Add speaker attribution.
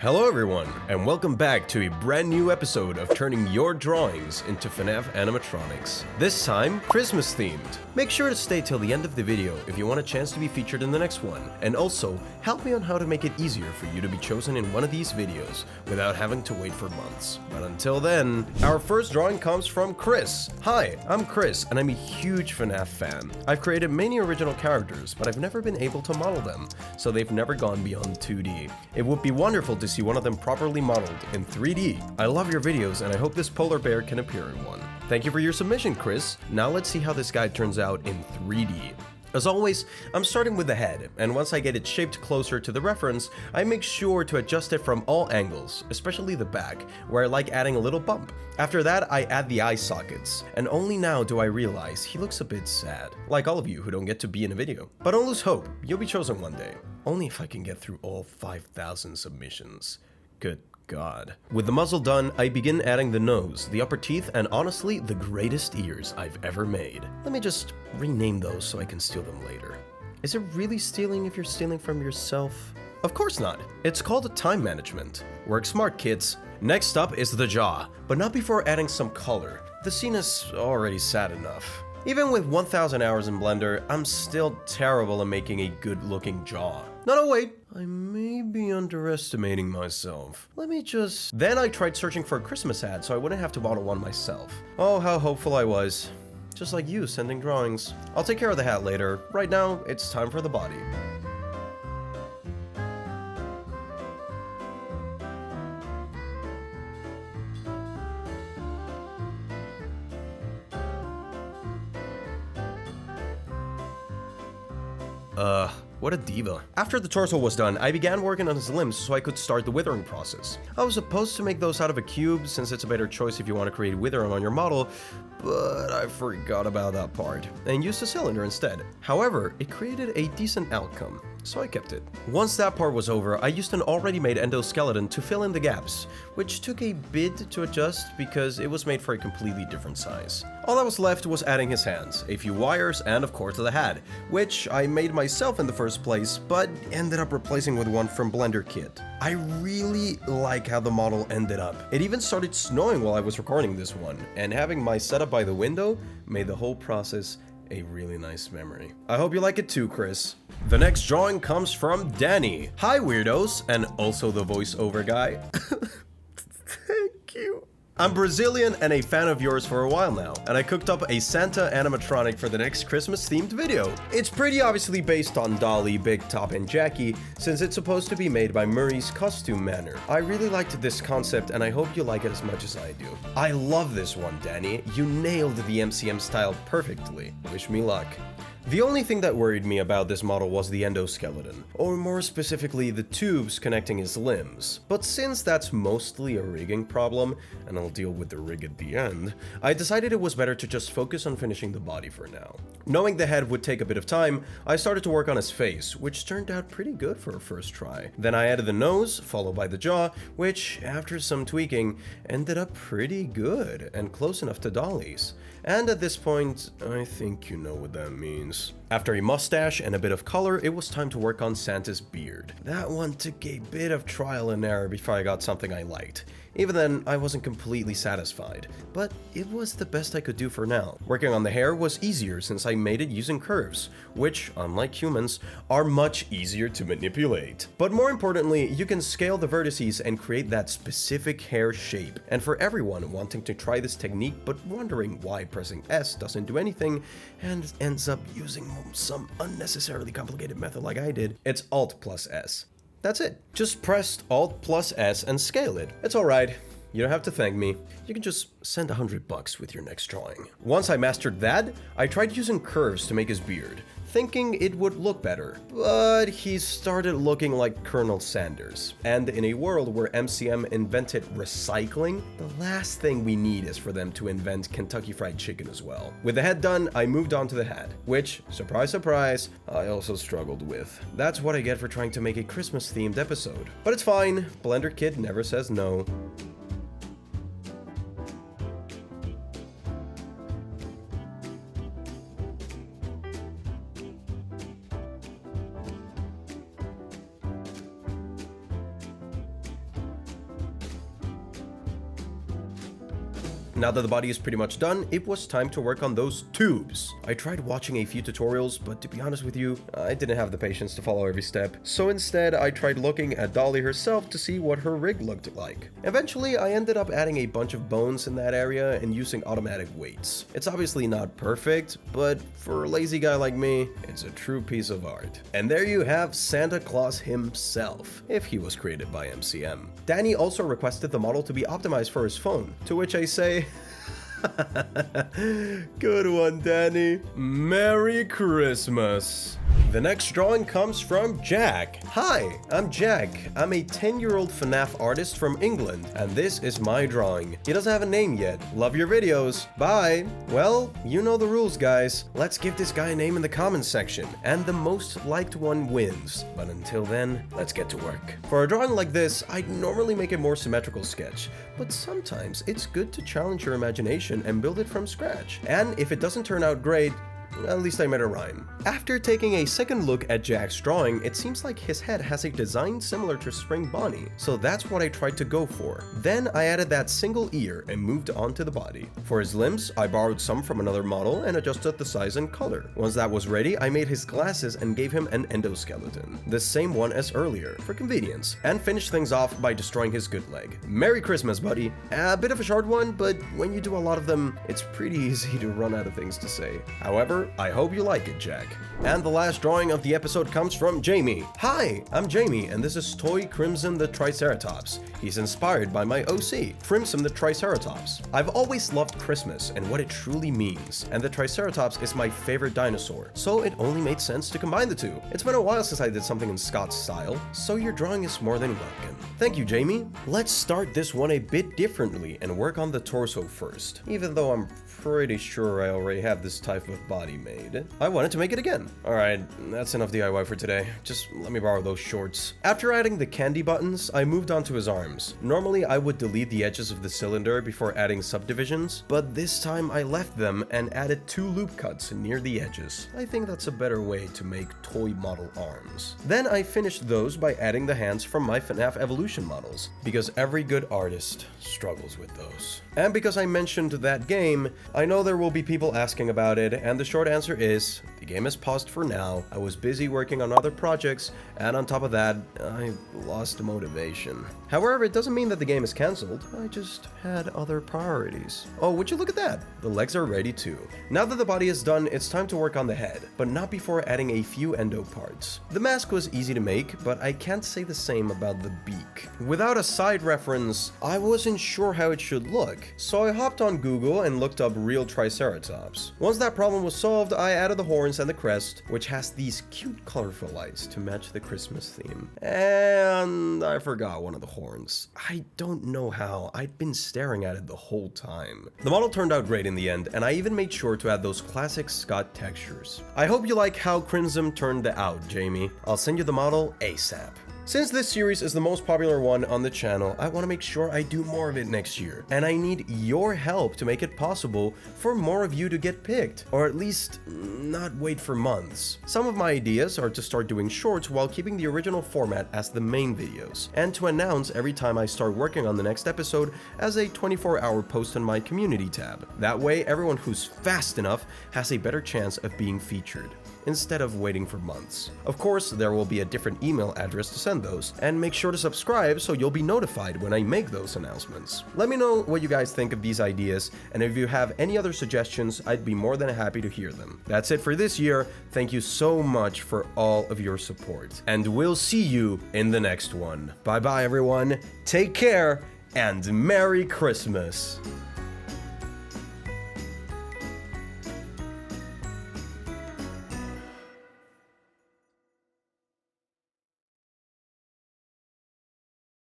Speaker 1: Hello everyone, and welcome back to a brand new episode of turning your drawings into FNAF Animatronics. This time, Christmas themed. Make sure to stay till the end of the video if you want a chance to be featured in the next one, and also, help me on how to make it easier for you to be chosen in one of these videos without having to wait for months. But until then, our first drawing comes from Chris. Hi, I'm Chris, and I'm a huge FNAF fan. I've created many original characters, but I've never been able to model them, so they've never gone beyond 2D. It would be wonderful to see one of them properly modeled in 3D. I love your videos and I hope this polar bear can appear in one. Thank you for your submission, Chris. Now let's see how this guy turns out in 3D. As always, I'm starting with the head, and once I get it shaped closer to the reference, I make sure to adjust it from all angles, especially the back, where I like adding a little bump. After that, I add the eye sockets, and only now do I realize he looks a bit sad, like all of you who don't get to be in a video. But don't lose hope, you'll be chosen one day. Only if I can get through all 5,000 submissions. Good God. With the muzzle done, I begin adding the nose, the upper teeth, and honestly, the greatest ears I've ever made. Let me just rename those so I can steal them later. Is it really stealing if you're stealing from yourself? Of course not. It's called time management. Work smart, kids. Next up is the jaw, but not before adding some color. The scene is already sad enough. Even with 1,000 hours in Blender, I'm still terrible at making a good-looking jaw. No, wait. I may be underestimating myself. Then I tried searching for a Christmas ad so I wouldn't have to model one myself. Oh, how hopeful I was. Just like you sending drawings. I'll take care of the hat later. Right now, it's time for the body. What a diva. After the torso was done, I began working on his limbs so I could start the withering process. I was supposed to make those out of a cube since it's a better choice if you want to create withering on your model, but I forgot about that part and used a cylinder instead. However, it created a decent outcome, so I kept it. Once that part was over, I used an already made endoskeleton to fill in the gaps, which took a bit to adjust because it was made for a completely different size. All that was left was adding his hands, a few wires, and of course the hat, which I made myself in the first place, but ended up replacing with one from Blender Kit. I really like how the model ended up. It even started snowing while I was recording this one, and having my setup by the window made the whole process a really nice memory. I hope you like it too, Chris. The next drawing comes from Danny. Hi, Weirdos, and also the voiceover guy. Thank you. I'm Brazilian and a fan of yours for a while now, and I cooked up a Santa animatronic for the next Christmas-themed video. It's pretty obviously based on Dolly, Big Top, and Jackie, since it's supposed to be made by Murray's Costume Manor. I really liked this concept, and I hope you like it as much as I do. I love this one, Danny. You nailed the MCM style perfectly. Wish me luck. The only thing that worried me about this model was the endoskeleton, or more specifically the tubes connecting his limbs. But since that's mostly a rigging problem, and I'll deal with the rig at the end, I decided it was better to just focus on finishing the body for now. Knowing the head would take a bit of time, I started to work on his face, which turned out pretty good for a first try. Then I added the nose, followed by the jaw, which, after some tweaking, ended up pretty good and close enough to Dolly's. And at this point, I think you know what that means. After a mustache and a bit of color, it was time to work on Santa's beard. That one took a bit of trial and error before I got something I liked. Even then, I wasn't completely satisfied, but it was the best I could do for now. Working on the hair was easier since I made it using curves, which, unlike humans, are much easier to manipulate. But more importantly, you can scale the vertices and create that specific hair shape. And for everyone wanting to try this technique but wondering why pressing S doesn't do anything and ends up using some unnecessarily complicated method like I did, it's Alt plus S. That's it. Just press Alt plus S and scale it. It's alright. You don't have to thank me. You can just send $100 with your next drawing. Once I mastered that, I tried using curves to make his beard, thinking it would look better, but he started looking like Colonel Sanders. And in a world where MCM invented recycling, the last thing we need is for them to invent Kentucky Fried Chicken as well. With the head done, I moved on to the hat, which, surprise surprise, I also struggled with. That's what I get for trying to make a Christmas-themed episode. But it's fine, Blender Kid never says no. Now that the body is pretty much done, it was time to work on those tubes. I tried watching a few tutorials, but to be honest with you, I didn't have the patience to follow every step. So instead, I tried looking at Dolly herself to see what her rig looked like. Eventually, I ended up adding a bunch of bones in that area and using automatic weights. It's obviously not perfect, but for a lazy guy like me, it's a true piece of art. And there you have Santa Claus himself, if he was created by MCM. Danny also requested the model to be optimized for his phone, to which I say, good one, Danny. Merry Christmas. The next drawing comes from Jack. Hi, I'm Jack. I'm a 10-year-old FNAF artist from England, and this is my drawing. He doesn't have a name yet. Love your videos. Bye. Well, you know the rules, guys. Let's give this guy a name in the comments section, and the most liked one wins. But until then, let's get to work. For a drawing like this, I'd normally make a more symmetrical sketch, but sometimes it's good to challenge your imagination and build it from scratch. And if it doesn't turn out great, at least I made a rhyme. After taking a second look at Jack's drawing, it seems like his head has a design similar to Spring Bonnie, so that's what I tried to go for. Then I added that single ear and moved on to the body. For his limbs, I borrowed some from another model and adjusted the size and color. Once that was ready, I made his glasses and gave him an endoskeleton, the same one as earlier, for convenience, and finished things off by destroying his good leg. Merry Christmas, buddy. A bit of a short one, but when you do a lot of them, it's pretty easy to run out of things to say. However, I hope you like it, Jack. And the last drawing of the episode comes from Jamie. Hi, I'm Jamie, and this is Toy Crimson the Triceratops. He's inspired by my OC, Crimson the Triceratops. I've always loved Christmas and what it truly means, and the Triceratops is my favorite dinosaur, so it only made sense to combine the two. It's been a while since I did something in Scott's style, so your drawing is more than welcome. Thank you, Jamie. Let's start this one a bit differently and work on the torso first, even though I'm pretty sure I already have this type of body made. I wanted to make it again. Alright, that's enough DIY for today. Just let me borrow those shorts. After adding the candy buttons, I moved on to his arms. Normally, I would delete the edges of the cylinder before adding subdivisions, but this time I left them and added 2 loop cuts near the edges. I think that's a better way to make toy model arms. Then I finished those by adding the hands from my FNAF Evolution models, because every good artist struggles with those. And because I mentioned that game, I know there will be people asking about it, and the short answer is, the game is paused for now. I was busy working on other projects, and on top of that, I lost motivation. However, it doesn't mean that the game is cancelled. I just had other priorities. Oh, would you look at that? The legs are ready too. Now that the body is done, it's time to work on the head, but not before adding a few endo parts. The mask was easy to make, but I can't say the same about the beak. Without a side reference, I wasn't sure how it should look, so I hopped on Google and looked up real Triceratops. Once that problem was solved, I added the horns and the crest, which has these cute colorful lights to match the Christmas theme. And I forgot one of the horns. I don't know how. I'd been staring at it the whole time. The model turned out great in the end, and I even made sure to add those classic Scott textures. I hope you like how Crimson turned out, Jamie. I'll send you the model ASAP. Since this series is the most popular one on the channel, I want to make sure I do more of it next year, and I need your help to make it possible for more of you to get picked, or at least not wait for months. Some of my ideas are to start doing shorts while keeping the original format as the main videos, and to announce every time I start working on the next episode as a 24-hour post on my community tab. That way, everyone who's fast enough has a better chance of being featured, instead of waiting for months. Of course, there will be a different email address to send those, and make sure to subscribe so you'll be notified when I make those announcements. Let me know what you guys think of these ideas, and if you have any other suggestions, I'd be more than happy to hear them. That's it for this year. Thank you so much for all of your support, and we'll see you in the next one. Bye bye everyone, take care, and Merry Christmas!